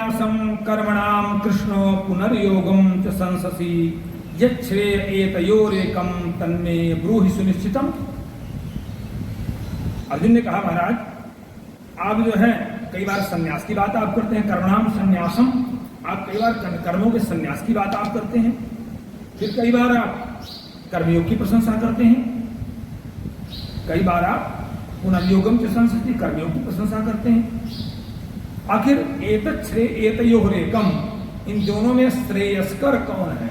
संन्यासम कर्मणाम कृष्णो पुनर्योगम च संससी यच्छ्रेय एतयोरेकम तन्मे ब्रूहि सुनिश्चितम। अर्जुन ने कहा महाराज आप जो है कई बार संन्यास की बात आप करते हैं, कर्मणाम संन्यासम, आप कई बार कर्मों के संन्यास की बात आप करते हैं, फिर कई बार आप कर्मयोग की प्रशंसा करते हैं, कई बार आप पुनर्योगम की संस्कृति कर्मयोग की प्रशंसा करते हैं। आखिर एतत् श्रेय एतयोरेकम, इन दोनों में श्रेयस्कर कौन है?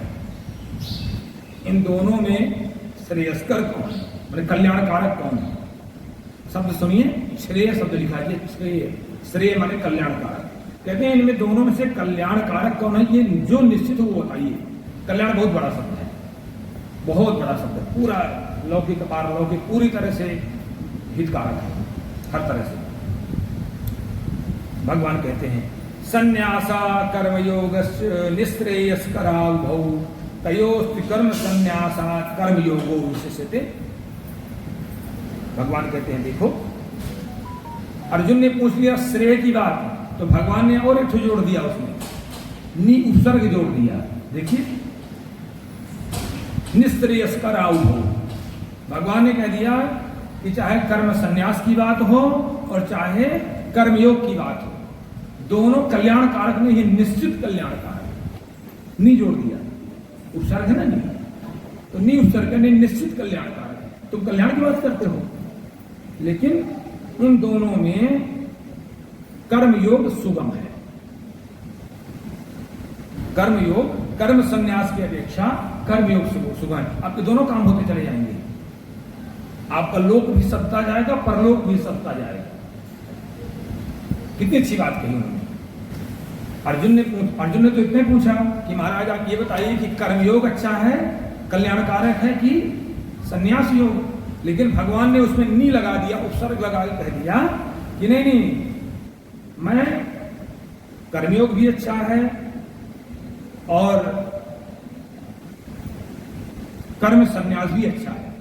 इन दोनों में श्रेयस्कर कौन है, मतलब कल्याणकारक कौन है? शब्द सुनिए, श्रेय शब्द लिखा है, श्रेय, श्रेय माने कल्याणकारक। कहते हैं इनमें दोनों में से कल्याणकारक कौन है? ये जो निश्चित हो बताइए। कल्याण बहुत बड़ा शब्द है, बहुत बड़ा शब्द है, पूरा लौकिक पारलौकिक पूरी तरह से हितकारक है, हर तरह से। भगवान कहते हैं संन्यासा कर्मयोगस्य निःश्रेयस्करावुभौ तयोस्ति कर्म संन्यासात् कर्मयोगो विशिष्यते। भगवान कहते हैं देखो, अर्जुन ने पूछ लिया श्रेय की बात, तो भगवान ने और एक ठो जोड़ दिया, उसमें नि उपसर्ग जोड़ दिया। देखिए निःश्रेयस्करावुभौ, भगवान ने कह दिया कि चाहे कर्म संन्यास की बात हो और चाहे कर्मयोग की बात हो, दोनों कल्याणकारक नहीं, निश्चित कल्याणकारक। नी जोड़ दिया, उपसर्ग है ना नी, तो नी उपसर्ग ने निश्चित कल्याणकारक है। तुम कल्याण की बात करते हो, लेकिन उन दोनों में कर्मयोग सुगम है। कर्मयोग कर्म संन्यास की अपेक्षा कर्मयोग सुगम है। आपके दोनों काम होते चले जाएंगे, आपका लोक भी सत्ता जाएगा, परलोक भी सत्ता जाएगा। कितनी अच्छी बात कही उन्होंने। अर्जुन ने तो इतने पूछा कि महाराज आप ये बताइए कि कर्मयोग अच्छा है, कल्याणकारक है कि संन्यास योग? लेकिन भगवान ने उसमें नी लगा दिया, उपसर्ग लगा के कह दिया कि नहीं, मैं कर्मयोग भी अच्छा है और कर्म संन्यास भी अच्छा है,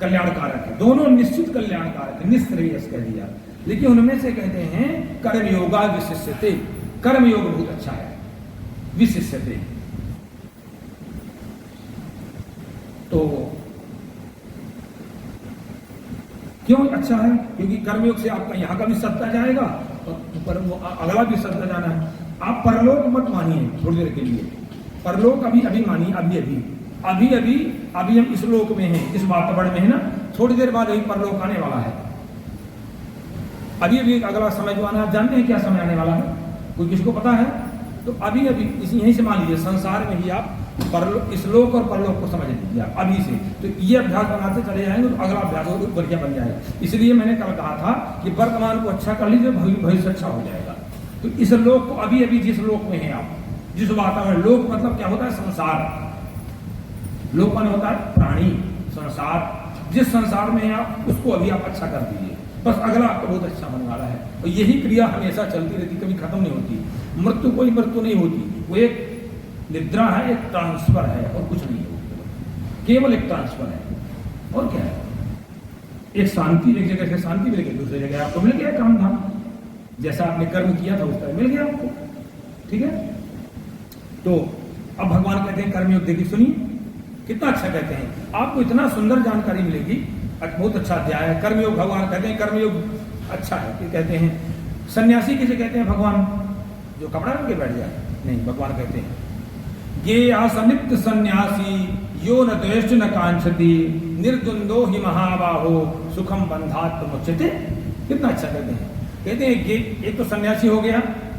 कल्याणकारक है, दोनों निश्चित कल्याणकारक है, निःश्रेयस कह दिया। लेकिन उनमें से कहते हैं कर्मयोगा विशिष्यते, कर्मयोग बहुत अच्छा है, विशिष्यते। तो क्यों अच्छा है? क्योंकि कर्मयोग से आपका यहां का भी सत्ता जाएगा और अगला भी सत्ता जाना है। आप परलोक मत मानिए थोड़ी देर के लिए, परलोक अभी मानिए, अभी हम इस लोक में हैं, इस वातावरण में है ना, थोड़ी देर बाद अभी परलोक आने वाला है। अभी अगला समय जो आना, आप जानते हैं क्या समय आने वाला है? कोई किसको पता है? तो अभी यहीं से मान लीजिए, संसार में ही आप इस लोक और परलोक को समझ लीजिए अभी से। तो ये अभ्यास बनाते चले जाएंगे तो अगला अभ्यास और बढ़िया बन जाएगा। इसलिए मैंने कल कहा था कि वर्तमान को अच्छा कर लीजिए, भविष्य अच्छा हो जाएगा। तो इस लोक को अभी जिस लोक में है आप, जिस वातावरण, लोक मतलब क्या होता है? संसार। लोक माने होता है प्राणी, संसार। जिस संसार में है आप, उसको अभी आप अच्छा कर दीजिए, बस अगला आपका बहुत अच्छा होने वाला है। और यही क्रिया हमेशा चलती रहती, कभी खत्म नहीं होती। मृत्यु कोई मृत्यु नहीं होती, वो एक निद्रा है, एक ट्रांसफर है और कुछ नहीं होता, केवल एक ट्रांसफर है। और क्या है? एक शांति, एक जगह से शांति मिल गई, दूसरी जगह आपको मिल गया काम धाम, जैसा आपने कर्म किया था उस तरह मिल गया आपको। ठीक है, तो अब भगवान कहते हैं कर्मयोग। देखिए सुनिए कितना अच्छा कहते हैं, आपको इतना सुंदर जानकारी मिलेगी, बहुत अच्छा अध्याय है कर्मयोग। भगवान कहते हैं कर्मयोग अच्छा है। कि कहते हैं सन्यासी किसे कहते हैं? भगवान जो कपड़ा रंग के बैठ जाए नहीं, भगवान कहते हैं ये आसनित सन्यासी यो न द्वेष्ट न कांक्षति निर्द्वंदो ही महाबाहो सुखम बंधात् मुच्यते। कितना अच्छा कहते हैं। कहते हैं ये एक तो सन्यासी हो गया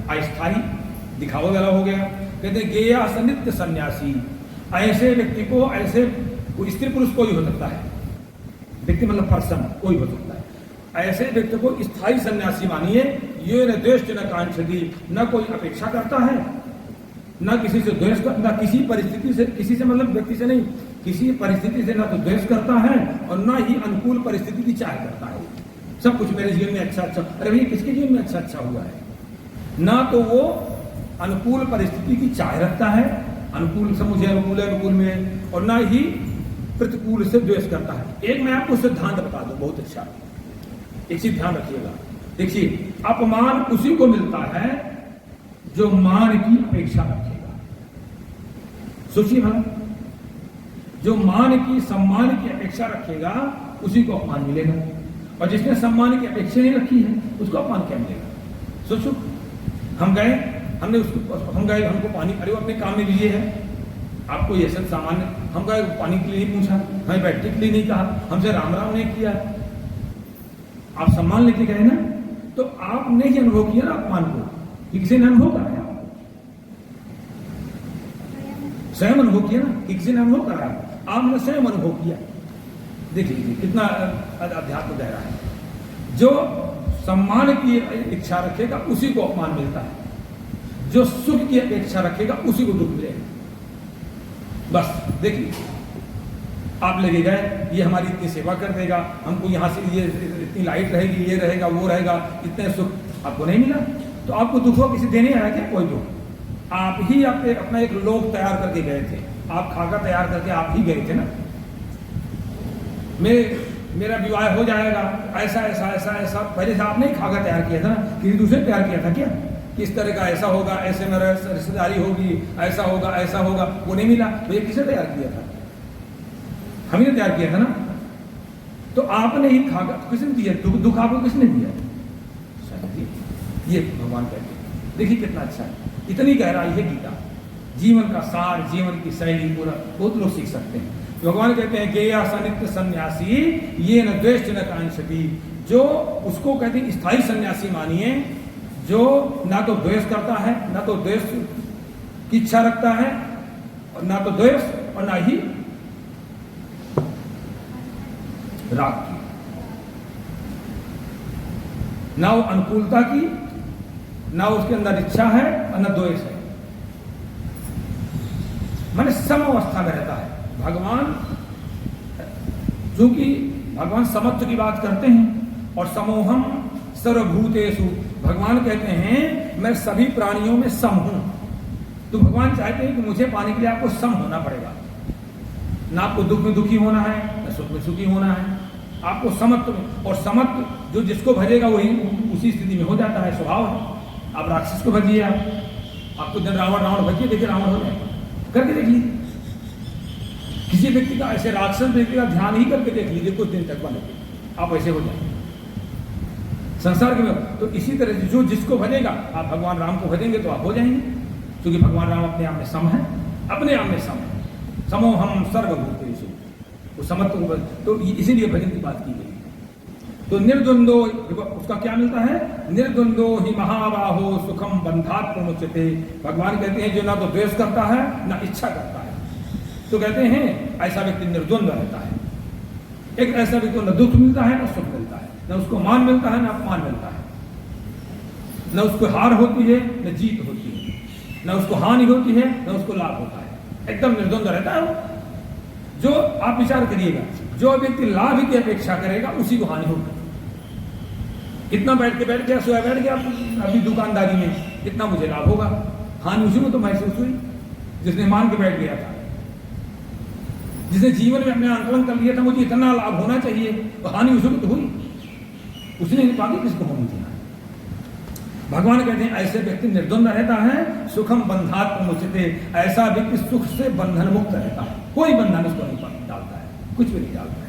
अस्थाई, दिखावा वाला हो गया। कहते हैं गेया सनित्य सन्यासी, ऐसे व्यक्ति को, ऐसे स्त्री पुरुष कोई हो सकता है, व्यक्ति मतलब पर्सन कोई हो सकता है, ऐसे व्यक्ति को स्थायी सन्यासी मानिए। ये न द्वेष्ट न कांक्षति, न कोई अपेक्षा करता है, न किसी से द्वेष, न किसी परिस्थिति से, किसी से मतलब व्यक्ति से नहीं, किसी परिस्थिति से न तो द्वेष करता है और न ही अनुकूल परिस्थिति की चाह करता है। सब कुछ मेरे जीवन में अच्छा, अरे भैया किसके जीवन में अच्छा हुआ है? ना तो वो अनुकूल परिस्थिति की चाह रखता है, अनुकूल सब मुझे अनुकूल में, और ना ही प्रतिकूल से द्वेष करता है। एक मैं आपको सिद्धांत बता दूं बहुत अच्छा, एक चीज ध्यान रखिएगा। देखिए अपमान उसी को मिलता है जो मान की अपेक्षा रखेगा। सोचिए भला, जो मान की सम्मान की अपेक्षा रखेगा उसी को अपमान मिलेगा, और जिसने सम्मान की अपेक्षा नहीं रखी है उसको अपमान क्या मिलेगा। सोचो, हम गए हमको पानी, अरे वो अपने काम में बिजी है, आपको ये सब सामान्य, हम गए पानी के लिए नहीं पूछा, हमें बैठने के लिए नहीं कहा, हमसे राम राम नहीं किया, आप सम्मान लेके गए ना, तो आपने ही अनुभव किया ना अपमान को, कि किसी ने अनुभव कराया, स्वयं अनुभव किया ना, कि किसी ने अनुभव कराया, आपने स्वयं अनुभव किया। देख लीजिए कितना अध्यात्म गहरा है। जो सम्मान की इच्छा रखेगा उसी को अपमान मिलता है, जो सुख की अपेक्षा रखेगा उसी को दुख मिलेगा। बस देखिए, आप लगे गए, ये हमारी इतनी सेवा कर देगा, हमको यहाँ से ये इतनी लाइट रहेगी, ये रहेगा, वो रहेगा, इतने सुख आपको नहीं मिला, तो आपको दुख हो किसी देने आया क्या? कोई दुख, आप ही अपना एक लोक तैयार करके गए थे, आप खाका तैयार करके आप ही गए थे ना, मेरा विवाह हो जाएगा, ऐसा ऐसा ऐसा ऐसा, पहले से आपने ही खाका तैयार किया था ना, किसी दूसरे तैयार किया था क्या? किस तरह का ऐसा होगा, ऐसे मेरा रिश्तेदारी होगी, ऐसा होगा, वो नहीं मिला, तो ये किसने तैयार किया था? हम ही तैयार किया था ना। तो आपने ही खाका किसने दिया, दुख आपको किसने दिया? ये भगवान कहते हैं। देखिए कितना अच्छा है, इतनी गहराई है गीता, जीवन का सार, जीवन की शैली पूरा बहुत लोग सीख सकते हैं। भगवान कहते हैं गेया सनित्य सन्यासी ये न द्वेष न कांक्षति, जो उसको कहते हैं स्थायी सन्यासी मानिए, जो ना तो द्वेष करता है, ना तो द्वेष की इच्छा रखता है, और ना तो द्वेष और ना ही राग की, ना वो अनुकूलता की, ना उसके अंदर इच्छा है और ना द्वेष है, माने सम अवस्था में रहता है। भगवान, चूंकि भगवान समत्व की बात करते हैं, और समोहम सर्वभूतेषु, भगवान कहते हैं मैं सभी प्राणियों में सम हूं। तो भगवान चाहते हैं कि मुझे पाने के लिए आपको सम होना पड़ेगा, ना आपको दुख में दुखी होना है, ना सुख में सुखी होना है, आपको समत्व में, और समत्व जो जिसको भजेगा वही उसी स्थिति में हो जाता है, स्वभाव है। आप राक्षस को भजिए, आपको दिन रावण भजिए, देखिए रावण हो जाएगा, करके देख लीजिए। किसी व्यक्ति का ऐसे राक्षस व्यक्ति का ध्यान ही करके देख लीजिए कुछ दिन तक वाले, आप ऐसे हो जाएंगे संसार के में। तो इसी तरह जो जिसको भजेगा, आप भगवान राम को भजेंगे तो आप हो जाएंगे, क्योंकि भगवान राम अपने आप में सम है, अपने आप में सम है। समोहम सर्वभूतेषु, वो समत्व को, तो इसीलिए भजन की बात की गई। तो निर्द्वंदो, उसका क्या मिलता है? निर्द्वंदो ही महाबाहो सुखम बंधात् प्रमुच्यते। भगवान कहते हैं जो ना तो द्वेष करता है ना इच्छा करता है, तो कहते हैं ऐसा व्यक्ति निर्द्वंद रहता है। एक ऐसा व्यक्ति को न दुख मिलता है न सुख मिलता है, न उसको मान मिलता है न अपमान मिलता है, न उसको हार होती है न जीत होती है, न उसको हानि होती है न उसको लाभ होता है, एकदम निर्द्वंद रहता है वो। जो आप विचार करिएगा, जो व्यक्ति लाभ की अपेक्षा करेगा उसी को हानि होगी। इतना बैठ गया सोया बैठ गया अभी दुकानदारी में, इतना मुझे लाभ होगा, हानि उसी को तो महसूस हुई जिसने मान के बैठ गया था, जिसने जीवन में अपने आंकलन कर लिया था मुझे इतना लाभ होना चाहिए, तो हानि उसी को तो हुई, उसने बाकी किसको होनी थी। भगवान कहते हैं ऐसे व्यक्ति निर्द्वंद रहता है, सुखम बंधात् प्रमुच्यते, ऐसा व्यक्ति सुख से बंधन मुक्त रहता है, कोई बंधन उसको नहीं डालता है, कुछ भी नहीं डालता है।